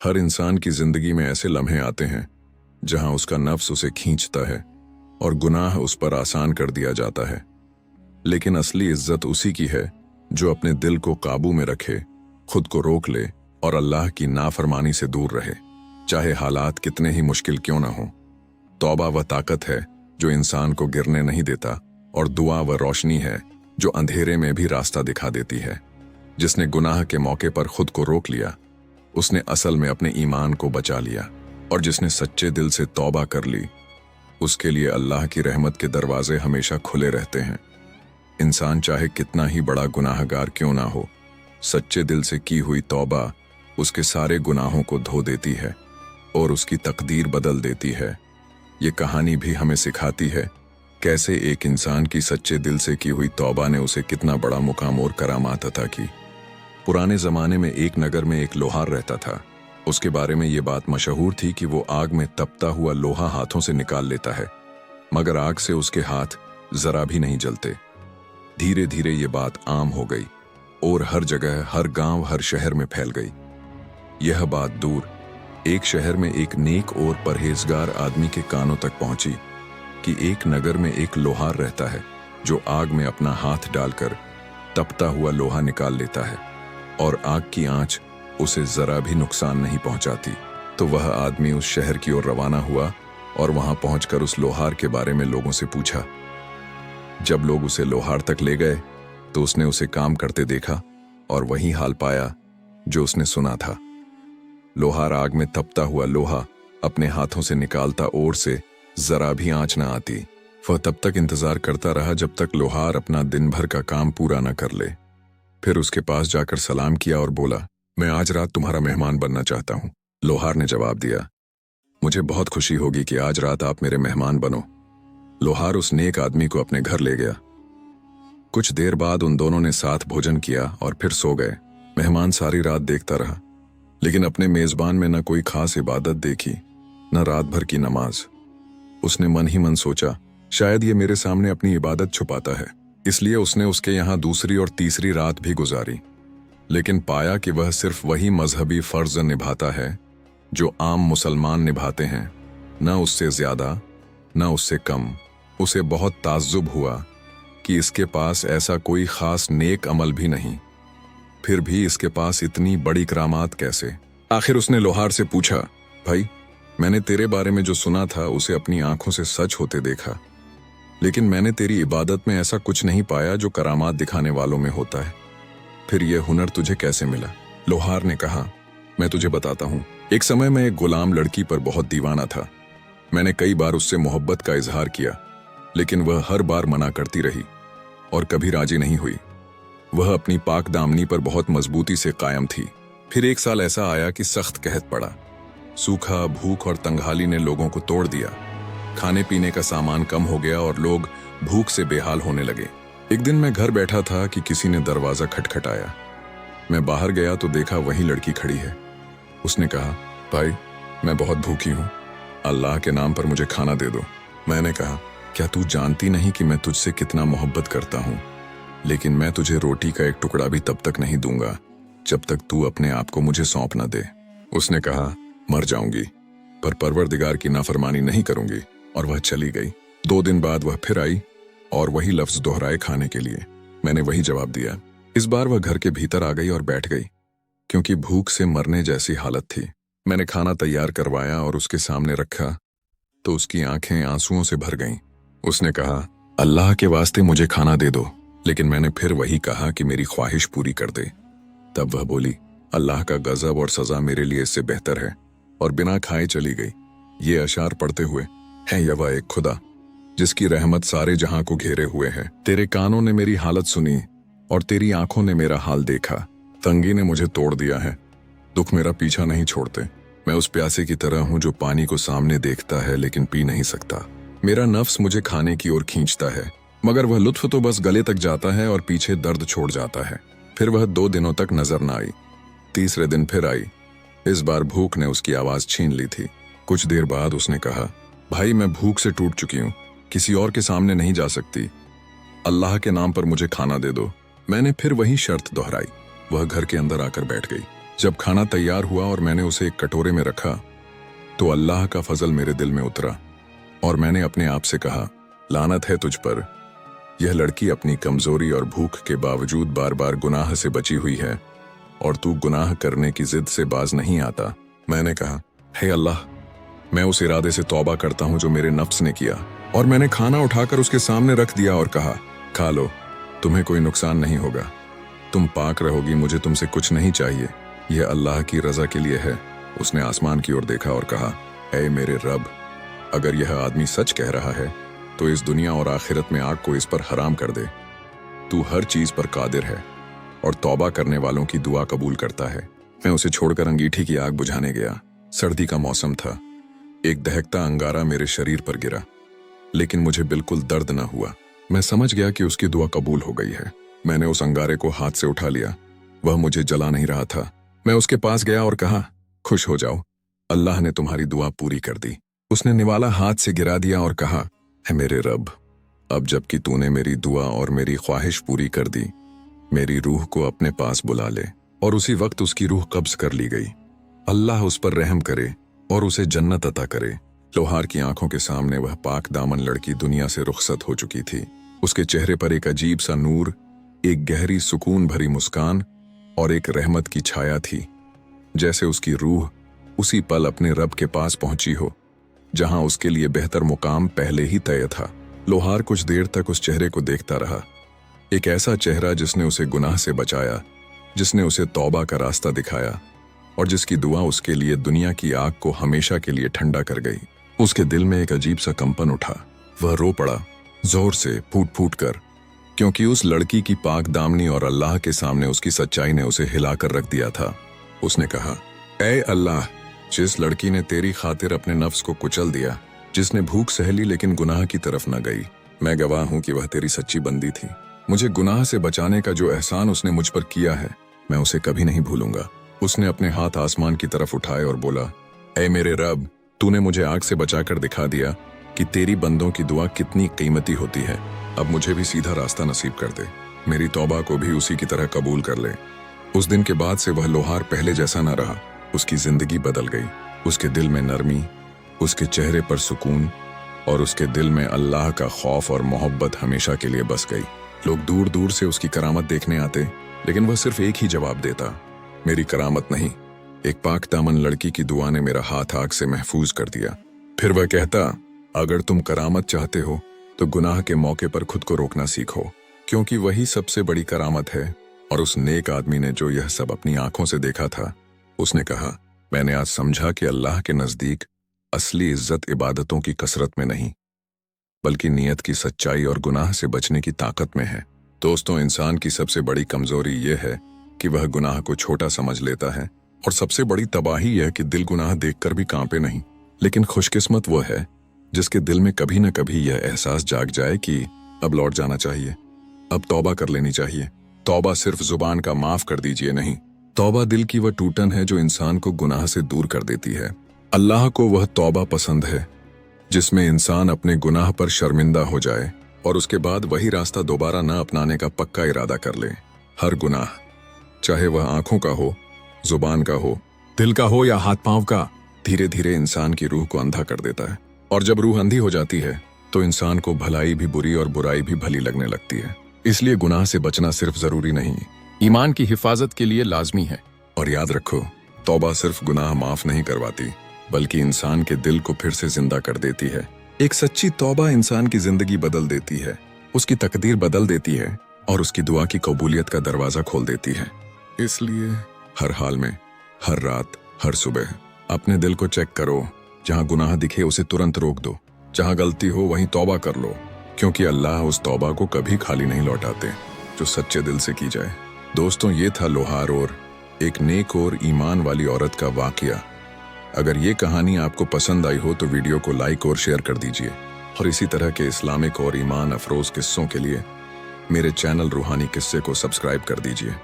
हर इंसान की जिंदगी में ऐसे लम्हे आते हैं जहां उसका नफ्स उसे खींचता है और गुनाह उस पर आसान कर दिया जाता है। लेकिन असली इज्जत उसी की है जो अपने दिल को काबू में रखे, खुद को रोक ले और अल्लाह की नाफरमानी से दूर रहे, चाहे हालात कितने ही मुश्किल क्यों ना हो। तौबा वह ताकत है जो इंसान को गिरने नहीं देता, और दुआ वह रोशनी है जो अंधेरे में भी रास्ता दिखा देती है। जिसने गुनाह के मौके पर खुद को रोक लिया, उसने असल में अपने ईमान को बचा लिया, और जिसने सच्चे दिल से तौबा कर ली, उसके लिए अल्लाह की रहमत के दरवाजे हमेशा खुले रहते हैं। इंसान चाहे कितना ही बड़ा गुनाहगार क्यों ना हो, सच्चे दिल से की हुई तौबा उसके सारे गुनाहों को धो देती है और उसकी तकदीर बदल देती है। ये कहानी भी हमें सिखाती है कैसे एक इंसान की सच्चे दिल से की हुई तौबा ने उसे कितना बड़ा मुकाम और करामात अता की। पुराने जमाने में एक नगर में एक लोहार रहता था। उसके बारे में ये बात मशहूर थी कि वो आग में तपता हुआ लोहा हाथों से निकाल लेता है, मगर आग से उसके हाथ जरा भी नहीं जलते। धीरे धीरे ये बात आम हो गई और हर जगह, हर गांव, हर शहर में फैल गई। यह बात दूर एक शहर में एक नेक और परहेजगार आदमी के कानों तक पहुंची कि एक नगर में एक लोहार रहता है जो आग में अपना हाथ डालकर तपता हुआ लोहा निकाल लेता है और आग की आंच उसे जरा भी नुकसान नहीं पहुंचाती। तो वह आदमी उस शहर की ओर रवाना हुआ और वहां पहुंचकर उस लोहार के बारे में लोगों से पूछा। जब लोग उसे लोहार तक ले गए तो उसने उसे काम करते देखा और वही हाल पाया जो उसने सुना था। लोहार आग में तपता हुआ लोहा अपने हाथों से निकालता और से जरा भी आंच न आती। वह तब तक इंतजार करता रहा जब तक लोहार अपना दिन भर का काम पूरा न कर ले। फिर उसके पास जाकर सलाम किया और बोला, मैं आज रात तुम्हारा मेहमान बनना चाहता हूं। लोहार ने जवाब दिया, मुझे बहुत खुशी होगी कि आज रात आप मेरे मेहमान बनो। लोहार उस नेक आदमी को अपने घर ले गया। कुछ देर बाद उन दोनों ने साथ भोजन किया और फिर सो गए। मेहमान सारी रात देखता रहा, लेकिन अपने मेजबान में न कोई खास इबादत देखी, न रात भर की नमाज। उसने मन ही मन सोचा, शायद ये मेरे सामने अपनी इबादत छुपाता है। इसलिए उसने उसके यहाँ दूसरी और तीसरी रात भी गुजारी, लेकिन पाया कि वह सिर्फ वही मजहबी फर्ज निभाता है जो आम मुसलमान निभाते हैं, न उससे ज्यादा न उससे कम। उसे बहुत ताज्जुब हुआ कि इसके पास ऐसा कोई खास नेक अमल भी नहीं, फिर भी इसके पास इतनी बड़ी करामात कैसे। आखिर उसने लोहार से पूछा, भाई, मैंने तेरे बारे में जो सुना था उसे अपनी आंखों से सच होते देखा, लेकिन मैंने तेरी इबादत में ऐसा कुछ नहीं पाया जो करामात दिखाने वालों में होता है। फिर यह हुनर तुझे कैसे मिला? लोहार ने कहा, मैं तुझे बताता हूँ। एक समय मैं एक गुलाम लड़की पर बहुत दीवाना था। मैंने कई बार उससे मोहब्बत का इजहार किया, लेकिन वह हर बार मना करती रही और कभी राजी नहीं हुई। वह अपनी पाक दामनी पर बहुत मजबूती से कायम थी। फिर एक साल ऐसा आया कि सख्त कहत पड़ा। सूखा, भूख और तंगहाली ने लोगों को तोड़ दिया। खाने पीने का सामान कम हो गया और लोग भूख से बेहाल होने लगे। एक दिन मैं घर बैठा था कि किसी ने दरवाजा खटखटाया। मैं बाहर गया तो देखा वही लड़की खड़ी है। उसने कहा, भाई, मैं बहुत भूखी हूँ, अल्लाह के नाम पर मुझे खाना दे दो। मैंने कहा, क्या तू जानती नहीं कि मैं तुझसे कितना मोहब्बत करता हूँ? लेकिन मैं तुझे रोटी का एक टुकड़ा भी तब तक नहीं दूंगा जब तक तू अपने आप को मुझे सौंप न दे। उसने कहा, मर जाऊंगी पर परवरदिगार की नाफरमानी नहीं करूंगी, और वह चली गई। 2 दिन बाद वह फिर आई और वही लफ्ज दोहराए खाने के लिए। मैंने वही जवाब दिया। इस बार वह घर के भीतर आ गई और बैठ गई, क्योंकि भूख से मरने जैसी हालत थी। मैंने खाना तैयार करवाया और उसके सामने रखा तो उसकी आंखें आंसुओं से भर गईं। उसने कहा, अल्लाह के वास्ते मुझे खाना दे दो। लेकिन मैंने फिर वही कहा कि मेरी ख्वाहिश पूरी कर दे। तब वह बोली, अल्लाह का गजब और सजा मेरे लिए इससे बेहतर है, और बिना खाए चली गई। ये अशार पढ़ते हुए, है यवा एक खुदा जिसकी रहमत सारे जहां को घेरे हुए है। तेरे कानों ने मेरी हालत सुनी और तेरी आंखों ने मेरा हाल देखा। तंगी ने मुझे तोड़ दिया है, दुख मेरा पीछा नहीं छोड़ते। मैं उस प्यासे की तरह हूं जो पानी को सामने देखता है लेकिन पी नहीं सकता। मेरा नफ्स मुझे खाने की ओर खींचता है, मगर वह लुत्फ तो बस गले तक जाता है और पीछे दर्द छोड़ जाता है। फिर वह 2 दिनों तक नजर न आई। तीसरे दिन फिर आई। इस बार भूख ने उसकी आवाज छीन ली थी। कुछ देर बाद उसने कहा, भाई, मैं भूख से टूट चुकी हूँ, किसी और के सामने नहीं जा सकती, अल्लाह के नाम पर मुझे खाना दे दो। मैंने फिर वही शर्त दोहराई। वह घर के अंदर आकर बैठ गई। जब खाना तैयार हुआ और मैंने उसे एक कटोरे में रखा तो अल्लाह का फजल मेरे दिल में उतरा और मैंने अपने आप से कहा, लानत है तुझ पर, यह लड़की अपनी कमजोरी और भूख के बावजूद बार बार गुनाह से बची हुई है और तू गुनाह करने की जिद से बाज नहीं आता। मैंने कहा, हे अल्लाह, मैं उस इरादे से तौबा करता हूं जो मेरे नफ्स ने किया, और मैंने खाना उठाकर उसके सामने रख दिया और कहा, खा लो, तुम्हें कोई नुकसान नहीं होगा, तुम पाक रहोगी, मुझे तुमसे कुछ नहीं चाहिए, यह अल्लाह की रजा के लिए है। उसने आसमान की ओर देखा और कहा, ऐ मेरे रब, अगर यह आदमी सच कह रहा है तो इस दुनिया और आखिरत में आग को इस पर हराम कर दे। तू हर चीज पर कादिर है और तौबा करने वालों की दुआ कबूल करता है। मैं उसे छोड़कर अंगीठी की आग बुझाने गया। सर्दी का मौसम था। एक दहकता अंगारा मेरे शरीर पर गिरा, लेकिन मुझे बिल्कुल दर्द न हुआ। मैं समझ गया कि उसकी दुआ कबूल हो गई है। मैंने उस अंगारे को हाथ से उठा लिया। वह मुझे जला नहीं रहा था। मैं उसके पास गया और कहा, खुश हो जाओ, अल्लाह ने तुम्हारी दुआ पूरी कर दी। उसने निवाला हाथ से गिरा दिया और कहा, है मेरे रब, अब जबकि तूने मेरी दुआ और मेरी ख्वाहिश पूरी कर दी, मेरी रूह को अपने पास बुला ले। और उसी वक्त उसकी रूह कब्ज कर ली गई। अल्लाह उस पर रहम करे और उसे जन्नत अता करे। लोहार की आंखों के सामने वह पाक दामन लड़की दुनिया से रुखसत हो चुकी थी। उसके चेहरे पर एक अजीब सा नूर, एक गहरी सुकून भरी मुस्कान और एक रहमत की छाया थी, जैसे उसकी रूह उसी पल अपने रब के पास पहुंची हो, जहां उसके लिए बेहतर मुकाम पहले ही तय था। लोहार कुछ देर तक उस चेहरे को देखता रहा। एक ऐसा चेहरा जिसने उसे गुनाह से बचाया, जिसने उसे तौबा का रास्ता दिखाया और जिसकी दुआ उसके लिए दुनिया की आग को हमेशा के लिए ठंडा कर गई। उसके दिल में एक अजीब सा कंपन उठा। वह रो पड़ा, जोर से, फूट फूट कर, क्योंकि उस लड़की की पाक दामनी और अल्लाह के सामने उसकी सच्चाई ने उसे हिलाकर रख दिया था। उसने कहा, ऐ अल्लाह, जिस लड़की ने तेरी खातिर अपने नफ्स को कुचल दिया, जिसने भूख सहली लेकिन गुनाह की तरफ न गई, मैं गवाह हूं कि वह तेरी सच्ची बंदी थी। मुझे गुनाह से बचाने का जो एहसान उसने मुझ पर किया है, मैं उसे कभी नहीं भूलूंगा। उसने अपने हाथ आसमान की तरफ उठाए और बोला, ऐ मेरे रब, तूने मुझे आग से बचाकर दिखा दिया कि तेरी बंदों की दुआ कितनी कीमती होती है। अब मुझे भी सीधा रास्ता नसीब कर दे, मेरी तौबा को भी उसी की तरह कबूल कर ले। उस दिन के बाद से वह लोहार पहले जैसा न रहा। उसकी जिंदगी बदल गई। उसके दिल में नरमी, उसके चेहरे पर सुकून और उसके दिल में अल्लाह का खौफ और मोहब्बत हमेशा के लिए बस गई। लोग दूर दूर से उसकी करामत देखने आते, लेकिन वह सिर्फ एक ही जवाब देता, मेरी करामत नहीं, एक पाक दामन लड़की की दुआ ने मेरा हाथ आग से महफूज कर दिया। फिर वह कहता, अगर तुम करामत चाहते हो तो गुनाह के मौके पर खुद को रोकना सीखो, क्योंकि वही सबसे बड़ी करामत है। और उस नेक आदमी ने जो यह सब अपनी आंखों से देखा था, उसने कहा, मैंने आज समझा कि अल्लाह के नजदीक असली इज्जत इबादतों की कसरत में नहीं, बल्कि नीयत की सच्चाई और गुनाह से बचने की ताकत में है। दोस्तों, इंसान की सबसे बड़ी कमजोरी यह है कि वह गुनाह को छोटा समझ लेता है, और सबसे बड़ी तबाही यह कि दिल गुनाह देखकर भी कांपे नहीं। लेकिन खुशकिस्मत वो है जिसके दिल में कभी न कभी यह एहसास जाग जाए कि अब लौट जाना चाहिए, अब तौबा कर लेनी चाहिए। तौबा सिर्फ जुबान का माफ कर दीजिए नहीं, तौबा दिल की वह टूटन है जो इंसान को गुनाह से दूर कर देती है। अल्लाह को वह तौबा पसंद है जिसमें इंसान अपने गुनाह पर शर्मिंदा हो जाए और उसके बाद वही रास्ता दोबारा न अपनाने का पक्का इरादा कर ले। हर गुनाह, चाहे वह आंखों का हो, जुबान का हो, दिल का हो या हाथ पांव का, धीरे धीरे इंसान की रूह को अंधा कर देता है। और जब रूह अंधी हो जाती है तो इंसान को भलाई भी बुरी और बुराई भी भली लगने लगती है। इसलिए गुनाह से बचना सिर्फ जरूरी नहीं, ईमान की हिफाजत के लिए लाजमी है। और याद रखो, तौबा सिर्फ गुनाह माफ नहीं करवाती, बल्कि इंसान के दिल को फिर से जिंदा कर देती है। एक सच्ची तौबा इंसान की जिंदगी बदल देती है, उसकी तकदीर बदल देती है और उसकी दुआ की कबूलियत का दरवाजा खोल देती है। इसलिए हर हाल में, हर रात, हर सुबह अपने दिल को चेक करो। जहां गुनाह दिखे उसे तुरंत रोक दो, जहां गलती हो वहीं तौबा कर लो, क्योंकि अल्लाह उस तौबा को कभी खाली नहीं लौटाते जो सच्चे दिल से की जाए। दोस्तों, ये था लोहार और एक नेक और ईमान वाली औरत का वाकया। अगर ये कहानी आपको पसंद आई हो तो वीडियो को लाइक और शेयर कर दीजिए, और इसी तरह के इस्लामिक और ईमान अफरोज किस्सों के लिए मेरे चैनल रूहानी किस्से को सब्सक्राइब कर दीजिए।